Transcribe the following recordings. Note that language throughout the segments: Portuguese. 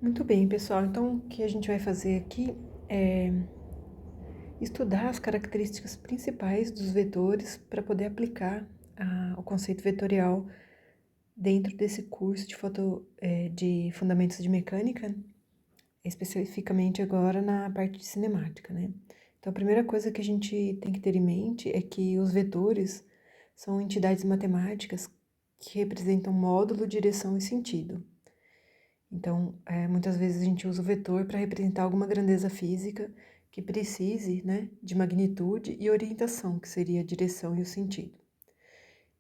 Muito bem, pessoal. Então, o que a gente vai fazer aqui é estudar as características principais dos vetores para poder aplicar o conceito vetorial dentro desse curso de Fundamentos de Mecânica, especificamente agora na parte de cinemática, né? Então, a primeira coisa que a gente tem que ter em mente é que os vetores são entidades matemáticas que representam módulo, direção e sentido. Então, muitas vezes a gente usa o vetor para representar alguma grandeza física que precise, né, de magnitude e orientação, que seria a direção e o sentido.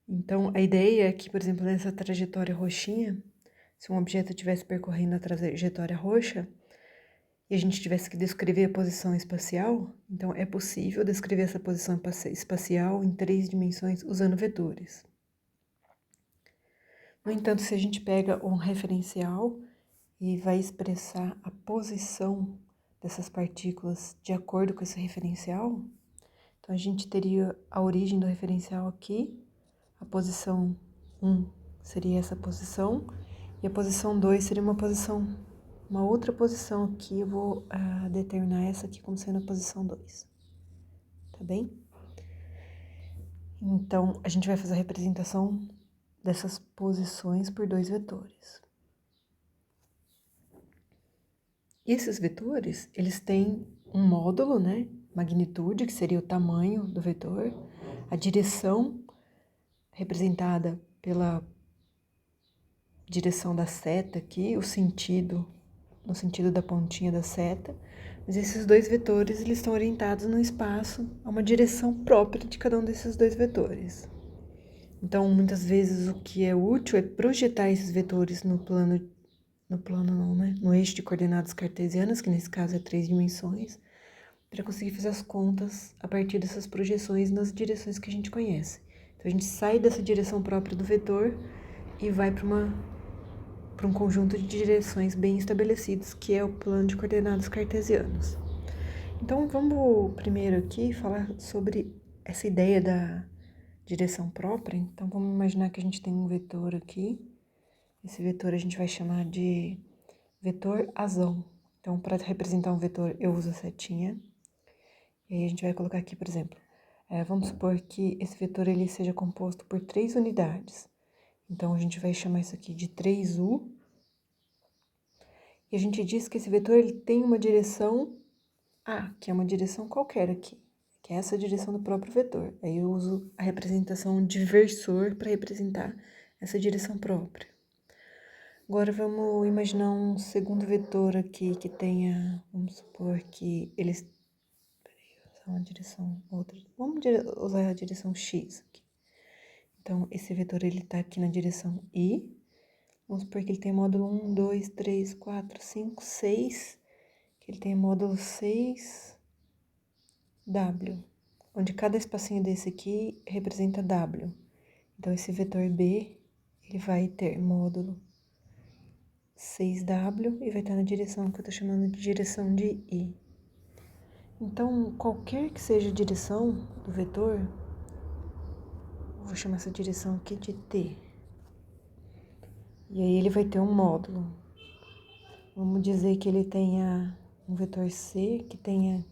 Então, a ideia é que, por exemplo, nessa trajetória roxinha, se um objeto estivesse percorrendo a trajetória roxa e a gente tivesse que descrever a posição espacial, então é possível descrever essa posição espacial em 3 dimensões usando vetores. No entanto, se a gente pega um referencial e vai expressar a posição dessas partículas de acordo com esse referencial, então a gente teria a origem do referencial aqui, a posição 1 seria essa posição, e a posição 2 seria uma outra posição aqui, eu vou determinar essa aqui como sendo a posição 2, tá bem? Então, a gente vai fazer a representação dessas posições por 2 vetores. E esses vetores, eles têm um módulo, né? Magnitude, que seria o tamanho do vetor, a direção, representada pela direção da seta aqui, o sentido, no sentido da pontinha da seta, mas esses 2 vetores, eles estão orientados no espaço a uma direção própria de cada um desses 2 vetores. Então, muitas vezes, o que é útil é projetar esses vetores no eixo de coordenadas cartesianas, que nesse caso é 3 dimensões, para conseguir fazer as contas a partir dessas projeções nas direções que a gente conhece. Então, a gente sai dessa direção própria do vetor e vai para um conjunto de direções bem estabelecidos, que é o plano de coordenadas cartesianos. Então, vamos primeiro aqui falar sobre essa ideia da direção própria. Então, vamos imaginar que a gente tem um vetor aqui. Esse vetor a gente vai chamar de vetor azão. Então, para representar um vetor, eu uso a setinha. E aí a gente vai colocar aqui, por exemplo, vamos supor que esse vetor ele seja composto por 3 unidades. Então, a gente vai chamar isso aqui de 3U. E a gente diz que esse vetor ele tem uma direção A, que é uma direção qualquer aqui, que é essa direção do próprio vetor. Aí eu uso a representação de versor para representar essa direção própria. Agora vamos imaginar um segundo vetor aqui que tenha, vamos supor que eles... Peraí, vou usar uma direção outra. Vamos usar a direção X aqui. Então, esse vetor ele está aqui na direção Y. Vamos supor que ele tem módulo 1, 2, 3, 4, 5, 6. Que ele tem módulo 6W, onde cada espacinho desse aqui representa W. Então, esse vetor B, ele vai ter módulo 6W e vai estar na direção que eu estou chamando de direção de I. Então, qualquer que seja a direção do vetor, eu vou chamar essa direção aqui de T. E aí ele vai ter um módulo. Vamos dizer que ele tenha um vetor C que tenha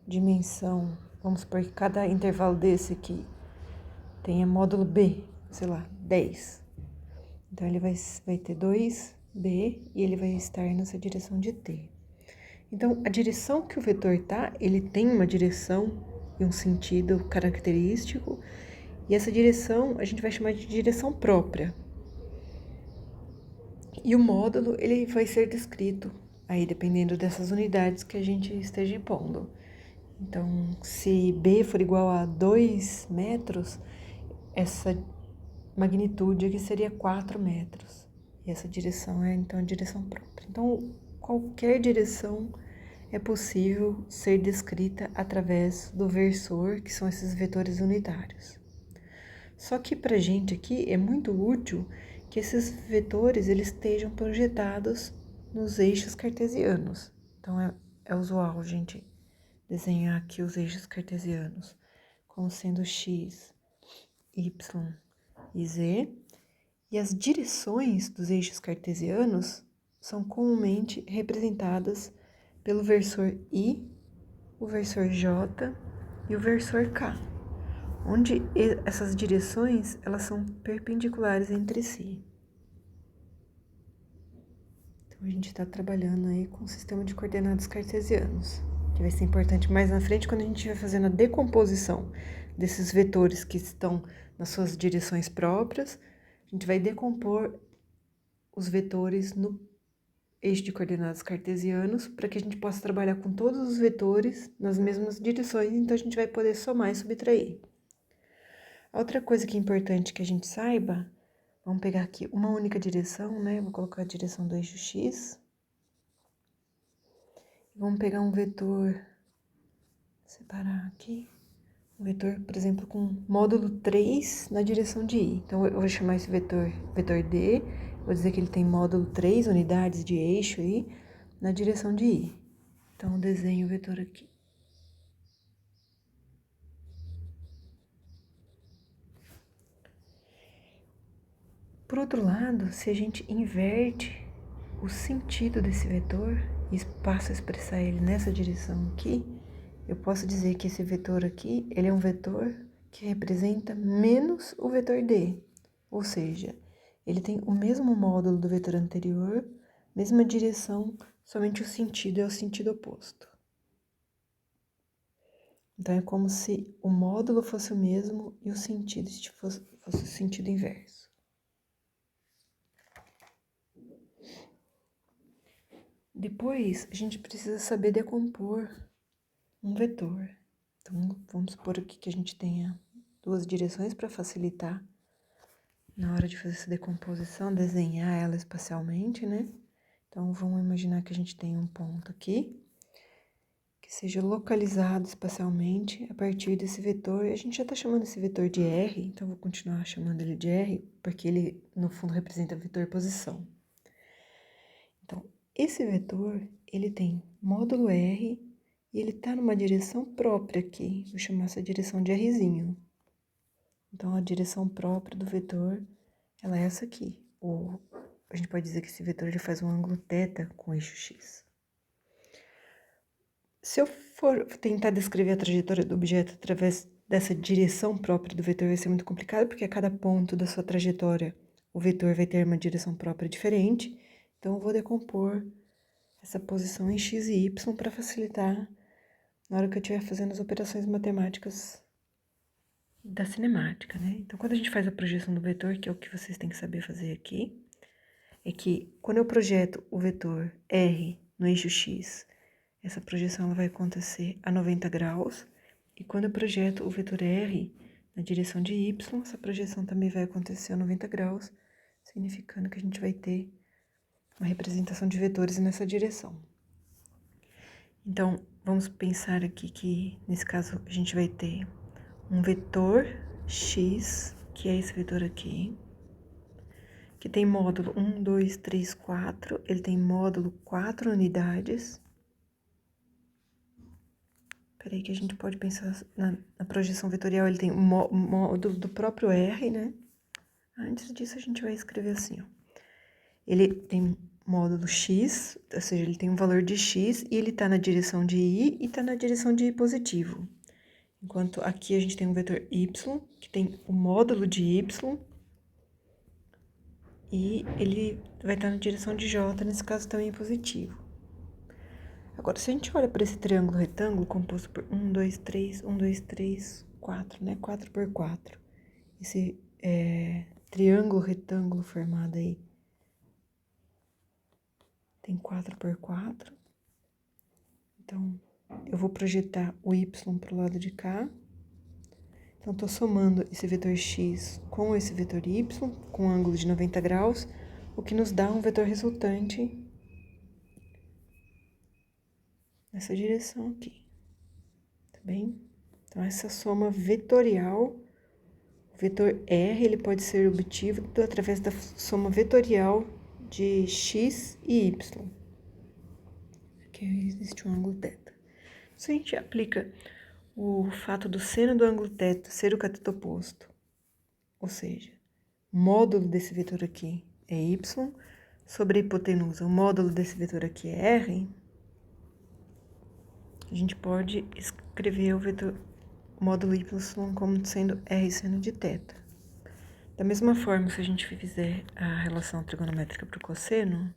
dimensão, vamos supor que cada intervalo desse aqui tenha módulo B, sei lá, 10. Então, ele vai ter 2B e ele vai estar nessa direção de T. Então, a direção que o vetor está, ele tem uma direção e um sentido característico, e essa direção a gente vai chamar de direção própria. E o módulo, ele vai ser descrito aí dependendo dessas unidades que a gente esteja impondo. Então, se B for igual a 2 metros, essa magnitude aqui seria 4 metros. E essa direção é, então, a direção própria. Então, qualquer direção é possível ser descrita através do versor, que são esses vetores unitários. Só que para a gente aqui é muito útil que esses vetores eles estejam projetados nos eixos cartesianos. Então, é usual a gente desenhar aqui os eixos cartesianos como sendo x, y e z. E as direções dos eixos cartesianos são comumente representadas pelo versor I, o versor J e o versor K, onde essas direções elas são perpendiculares entre si. Então, a gente está trabalhando aí com o sistema de coordenadas cartesianos, que vai ser importante mais na frente quando a gente vai fazendo a decomposição desses vetores que estão nas suas direções próprias. A gente vai decompor os vetores no eixo de coordenadas cartesianos para que a gente possa trabalhar com todos os vetores nas mesmas direções, então a gente vai poder somar e subtrair. A outra coisa que é importante que a gente saiba, vamos pegar aqui uma única direção, né? Vou colocar a direção do eixo X. Vamos pegar um vetor, separar aqui, um vetor, por exemplo, com módulo 3 na direção de I. Então, eu vou chamar esse vetor D, vou dizer que ele tem módulo 3 unidades de eixo aí na direção de I. Então, eu desenho o vetor aqui. Por outro lado, se a gente inverte o sentido desse vetor e passa a expressar ele nessa direção aqui, eu posso dizer que esse vetor aqui, ele é um vetor que representa menos o vetor D, ou seja, ele tem o mesmo módulo do vetor anterior, mesma direção, somente o sentido é o sentido oposto. Então, é como se o módulo fosse o mesmo e o sentido fosse o sentido inverso. Depois, a gente precisa saber decompor um vetor. Então, vamos supor aqui que a gente tenha duas direções para facilitar na hora de fazer essa decomposição, desenhar ela espacialmente, né? Então, vamos imaginar que a gente tem um ponto aqui, que seja localizado espacialmente a partir desse vetor. A gente já está chamando esse vetor de R, então vou continuar chamando ele de R, porque ele, no fundo, representa vetor posição. Então, esse vetor, ele tem módulo R e ele está numa direção própria aqui. Vou chamar essa direção de Rzinho. Então, a direção própria do vetor, ela é essa aqui. Ou a gente pode dizer que esse vetor ele faz um ângulo θ com o eixo x. Se eu for tentar descrever a trajetória do objeto através dessa direção própria do vetor, vai ser muito complicado, porque a cada ponto da sua trajetória, o vetor vai ter uma direção própria diferente. Então, eu vou decompor essa posição em x e y para facilitar na hora que eu estiver fazendo as operações matemáticas da cinemática, né? Então, quando a gente faz a projeção do vetor, que é o que vocês têm que saber fazer aqui, é que quando eu projeto o vetor R no eixo X, essa projeção ela vai acontecer a 90 graus, e quando eu projeto o vetor R na direção de Y, essa projeção também vai acontecer a 90 graus, significando que a gente vai ter uma representação de vetores nessa direção. Então, vamos pensar aqui que, nesse caso, a gente vai ter um vetor x, que é esse vetor aqui, que tem módulo 1, 2, 3, 4, ele tem módulo 4 unidades. Peraí que a gente pode pensar na projeção vetorial, ele tem um módulo do próprio R, né? Antes disso, a gente vai escrever assim, ó. Ele tem módulo x, ou seja, ele tem um valor de x, e ele tá na direção de I e tá na direção de I positivo. Enquanto aqui a gente tem um vetor y, que tem o módulo de y, e ele vai estar na direção de j, nesse caso também positivo. Agora, se a gente olha para esse triângulo retângulo composto por 1, 2, 3, 1, 2, 3, 4, né? 4 por 4. Esse triângulo retângulo formado aí tem 4 por 4. Então, eu vou projetar o y para o lado de cá. Então, estou somando esse vetor x com esse vetor y, com um ângulo de 90 graus, o que nos dá um vetor resultante nessa direção aqui, tá bem? Então, essa soma vetorial, o vetor R, ele pode ser obtido através da soma vetorial de x e y. Aqui existe um ângulo θ. Se a gente aplica o fato do seno do ângulo θ ser o cateto oposto, ou seja, o módulo desse vetor aqui é y, sobre a hipotenusa, o módulo desse vetor aqui é R, a gente pode escrever o módulo y como sendo R seno de θ. Da mesma forma, se a gente fizer a relação trigonométrica para o cosseno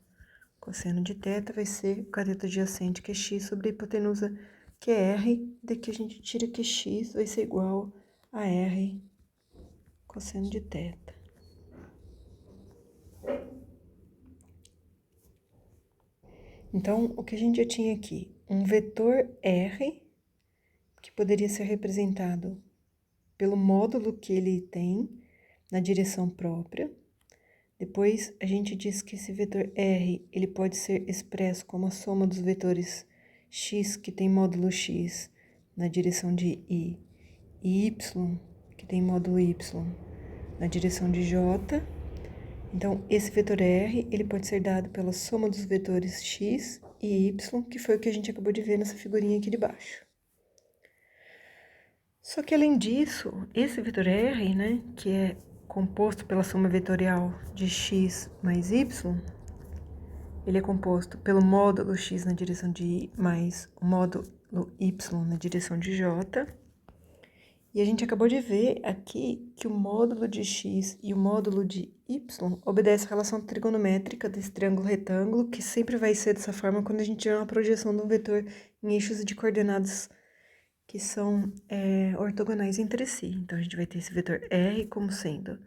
de θ vai ser o cateto adjacente, que é x, sobre a hipotenusa, que é R, daqui a gente tira que x vai ser igual a R cosseno de θ. Então, o que a gente já tinha aqui? Um vetor R, que poderia ser representado pelo módulo que ele tem na direção própria. Depois, a gente diz que esse vetor R, ele pode ser expresso como a soma dos vetores x, que tem módulo x, na direção de I, e y, que tem módulo y, na direção de j. Então, esse vetor R, ele pode ser dado pela soma dos vetores x e y, que foi o que a gente acabou de ver nessa figurinha aqui de baixo. Só que, além disso, esse vetor R, né, que é composto pela soma vetorial de x mais y, ele é composto pelo módulo x na direção de I mais o módulo y na direção de j. E a gente acabou de ver aqui que o módulo de x e o módulo de y obedecem à relação trigonométrica desse triângulo retângulo, que sempre vai ser dessa forma quando a gente tiver uma projeção de um vetor em eixos de coordenadas que são ortogonais entre si. Então, a gente vai ter esse vetor R como sendo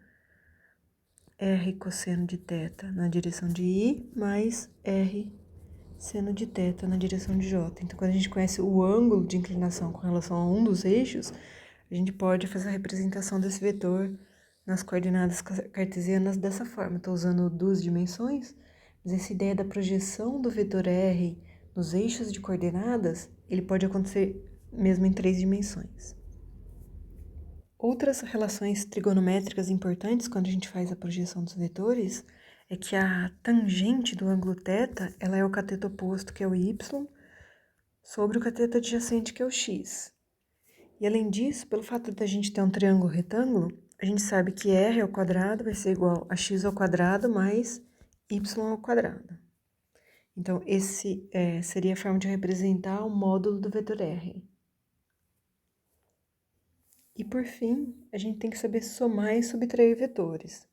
R cosseno de θ na direção de I, mais R seno de θ na direção de J. Então, quando a gente conhece o ângulo de inclinação com relação a um dos eixos, a gente pode fazer a representação desse vetor nas coordenadas cartesianas dessa forma. Estou usando duas dimensões, mas essa ideia da projeção do vetor R nos eixos de coordenadas, ele pode acontecer mesmo em 3 dimensões. Outras relações trigonométricas importantes quando a gente faz a projeção dos vetores é que a tangente do ângulo θ, ela é o cateto oposto, que é o y, sobre o cateto adjacente, que é o x. E além disso, pelo fato de a gente ter um triângulo retângulo, a gente sabe que r ao quadrado vai ser igual a x ao quadrado mais y ao quadrado. Então, esse seria a forma de representar o módulo do vetor r. E por fim, a gente tem que saber somar e subtrair vetores.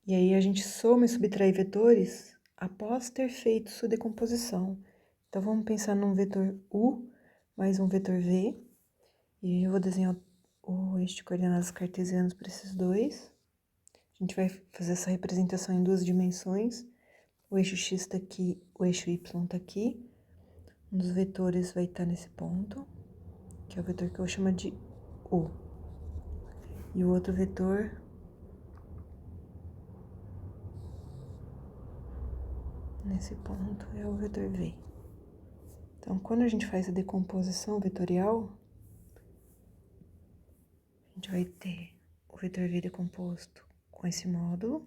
E aí a gente soma e subtrai vetores após ter feito sua decomposição. Então, vamos pensar num vetor u mais um vetor v. E aí eu vou desenhar o eixo de coordenadas cartesianas para esses dois. A gente vai fazer essa representação em 2 dimensões. O eixo x está aqui, o eixo y está aqui. Um dos vetores vai estar nesse ponto, que é o vetor que eu vou chamar de u. E o outro vetor nesse ponto é o vetor v. Então, quando a gente faz a decomposição vetorial, a gente vai ter o vetor v decomposto com esse módulo,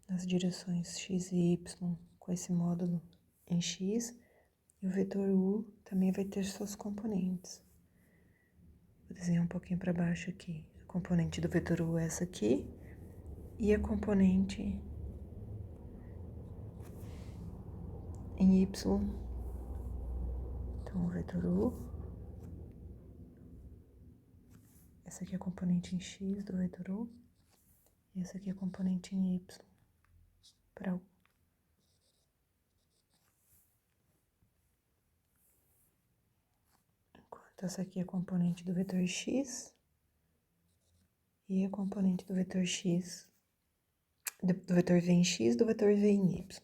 nas direções x e y com esse módulo em x, e o vetor u também vai ter suas componentes. Vou desenhar um pouquinho para baixo aqui. A componente do vetor u é essa aqui, e a componente em y, então o vetor u, essa aqui é a componente em x do vetor u, e essa aqui é a componente em y para u. Enquanto essa aqui é a componente do vetor x, e a componente do vetor x, do vetor v em x, do vetor v em y.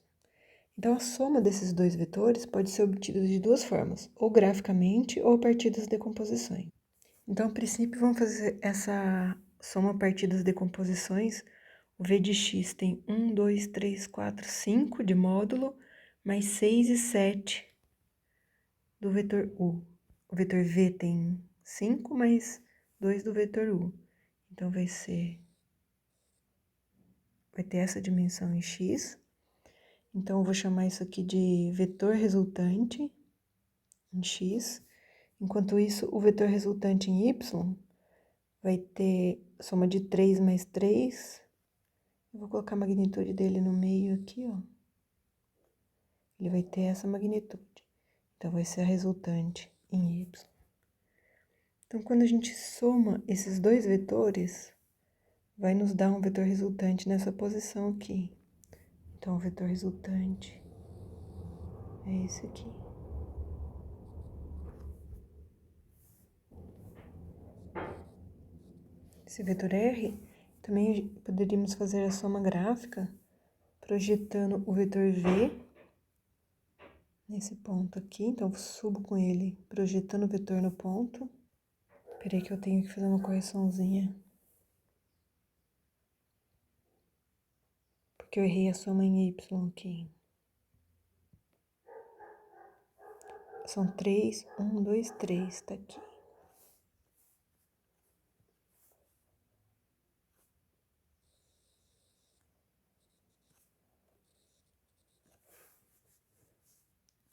Então, a soma desses dois vetores pode ser obtida de duas formas, ou graficamente ou a partir das decomposições. Então, a princípio, vamos fazer essa soma a partir das decomposições. O v de x tem 1, 2, 3, 4, 5 de módulo, mais 6 e 7 do vetor u. O vetor v tem 5 mais 2 do vetor u. Então, vai ter essa dimensão em x. Então, eu vou chamar isso aqui de vetor resultante em x. Enquanto isso, o vetor resultante em y vai ter soma de 3 mais 3 Eu vou colocar a magnitude dele no meio aqui, ó. Ele vai ter essa magnitude. Então, vai ser a resultante em y. Então, quando a gente soma esses dois vetores, vai nos dar um vetor resultante nessa posição aqui. Então, o vetor resultante é esse aqui. Esse vetor R, também poderíamos fazer a soma gráfica projetando o vetor V nesse ponto aqui. Então, eu subo com ele projetando o vetor no ponto. Peraí que eu tenho que fazer uma correçãozinha. Porque eu errei a soma em Y aqui. São 3, 1, 2, 3, tá aqui.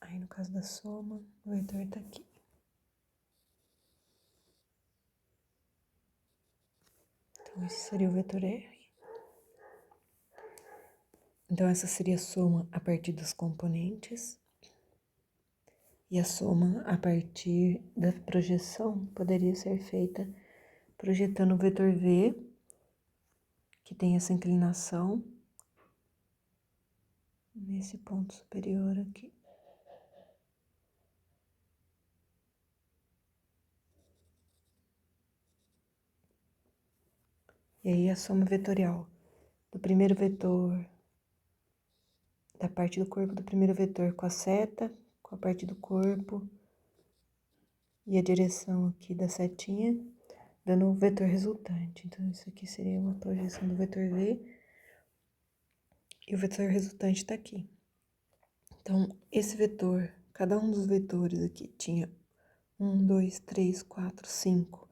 Aí, no caso da soma, o vetor tá aqui. Então, esse seria o vetor R. Então, essa seria a soma a partir dos componentes. E a soma a partir da projeção poderia ser feita projetando o vetor V, que tem essa inclinação, nesse ponto superior aqui. E aí a soma vetorial do primeiro vetor, da parte do corpo do primeiro vetor com a seta, com a parte do corpo e a direção aqui da setinha, dando o vetor resultante. Então, isso aqui seria uma projeção do vetor V e o vetor resultante tá aqui. Então, esse vetor, cada um dos vetores aqui tinha 1, 2, 3, 4, 5.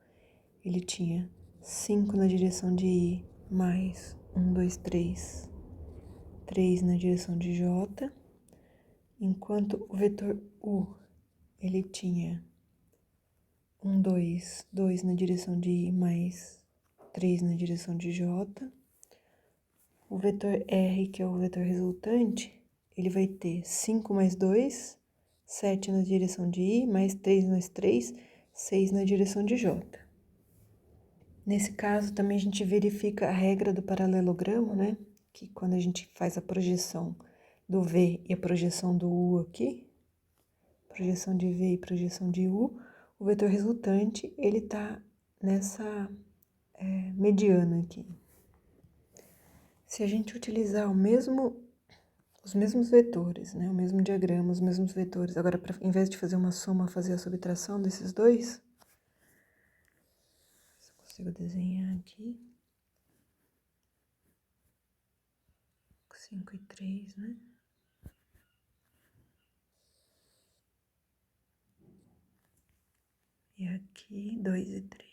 Ele tinha 5 na direção de I, mais 1, 2, 3, 3 na direção de J, enquanto o vetor U, ele tinha 1, 2, 2 na direção de I, mais 3 na direção de J. O vetor R, que é o vetor resultante, ele vai ter 5 mais 2, 7 na direção de I, mais 3 mais 3, 6 na direção de J. Nesse caso, também a gente verifica a regra do paralelogramo, né? Que quando a gente faz a projeção do V e a projeção do U aqui, projeção de V e projeção de U, o vetor resultante, ele tá nessa mediana aqui. Se a gente utilizar os mesmos vetores, né? O mesmo diagrama, os mesmos vetores, agora, em vez de fazer uma soma, fazer a subtração desses dois, se eu consigo desenhar aqui. 5 e 3, né? E aqui, 2 e 3.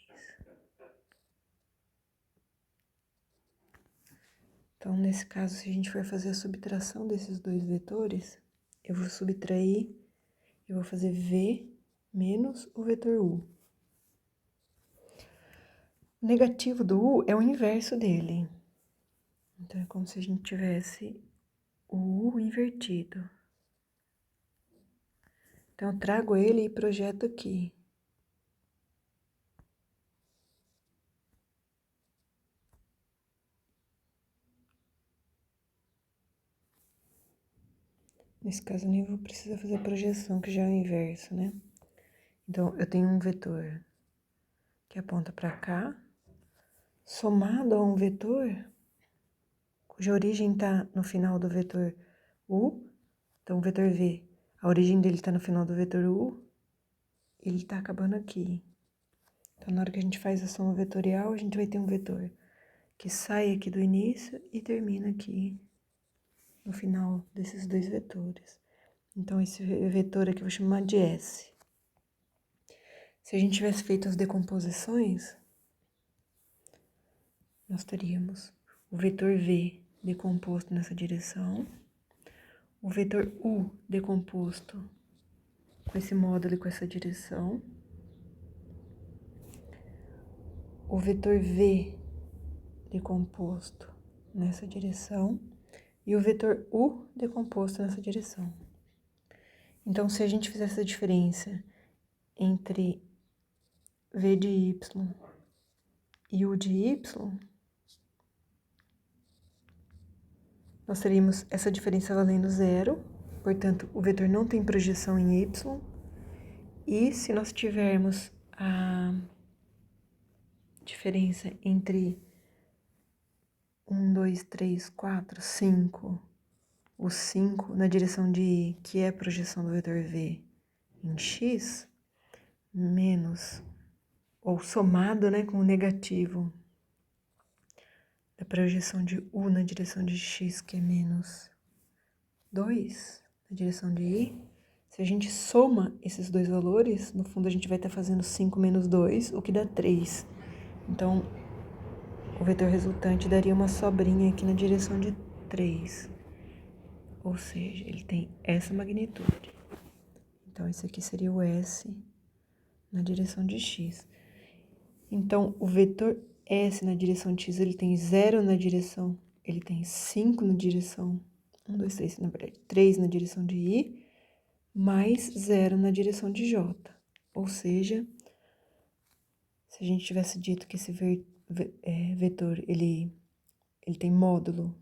Então, nesse caso, se a gente for fazer a subtração desses dois vetores, eu vou subtrair, eu vou fazer V menos o vetor U. O negativo do U é o inverso dele. Então, é como se a gente tivesse o U invertido. Então, eu trago ele e projeto aqui. Nesse caso, eu nem vou precisar fazer a projeção, que já é o inverso, né? Então, eu tenho um vetor que aponta para cá, somado a um vetor cuja origem está no final do vetor U. Então, o vetor V, a origem dele está no final do vetor U, ele está acabando aqui. Então, na hora que a gente faz a soma vetorial, a gente vai ter um vetor que sai aqui do início e termina aqui no final desses dois vetores. Então, esse vetor aqui eu vou chamar de S. Se a gente tivesse feito as decomposições, nós teríamos o vetor V decomposto nessa direção, o vetor U decomposto com esse módulo e com essa direção, o vetor V decomposto nessa direção e o vetor U decomposto nessa direção. Então, se a gente fizer essa diferença entre V de Y e U de Y, nós teríamos essa diferença valendo zero, portanto, o vetor não tem projeção em Y. E se nós tivermos a diferença entre 1, 2, 3, 4, 5, o 5 na direção de I, que é a projeção do vetor V em X, menos, ou somado, né, com o negativo da projeção de U na direção de X, que é menos 2 na direção de I, se a gente soma esses dois valores, no fundo a gente vai estar fazendo 5 menos 2, o que dá 3. Então, o vetor resultante daria uma sobrinha aqui na direção de 3. Ou seja, ele tem essa magnitude. Então, esse aqui seria o S na direção de X. Então, o vetor S na direção de X, ele tem 0 na direção, ele tem 5 na direção, 1, 2, 3, na verdade, 3 na direção de I, mais 0 na direção de J. Ou seja, se a gente tivesse dito que esse vetor, ele tem módulo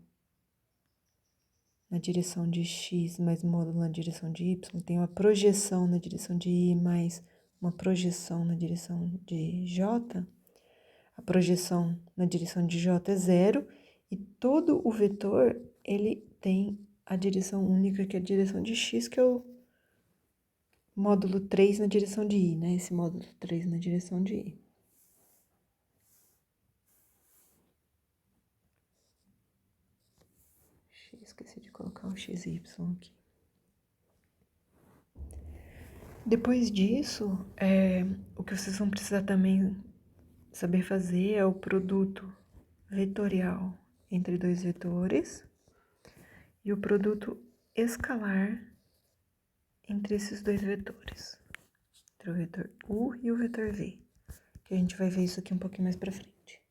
na direção de X, mais módulo na direção de Y, tem uma projeção na direção de I, mais uma projeção na direção de J, a projeção na direção de J é 0, e todo o vetor, ele tem a direção única, que é a direção de X, que é o módulo 3 na direção de I, né? Esse módulo 3 na direção de I. Esqueci de colocar o XY aqui. Depois disso, o que vocês vão precisar também saber fazer é o produto vetorial entre dois vetores e o produto escalar entre esses dois vetores, entre o vetor U e o vetor V, que a gente vai ver isso aqui um pouquinho mais pra frente.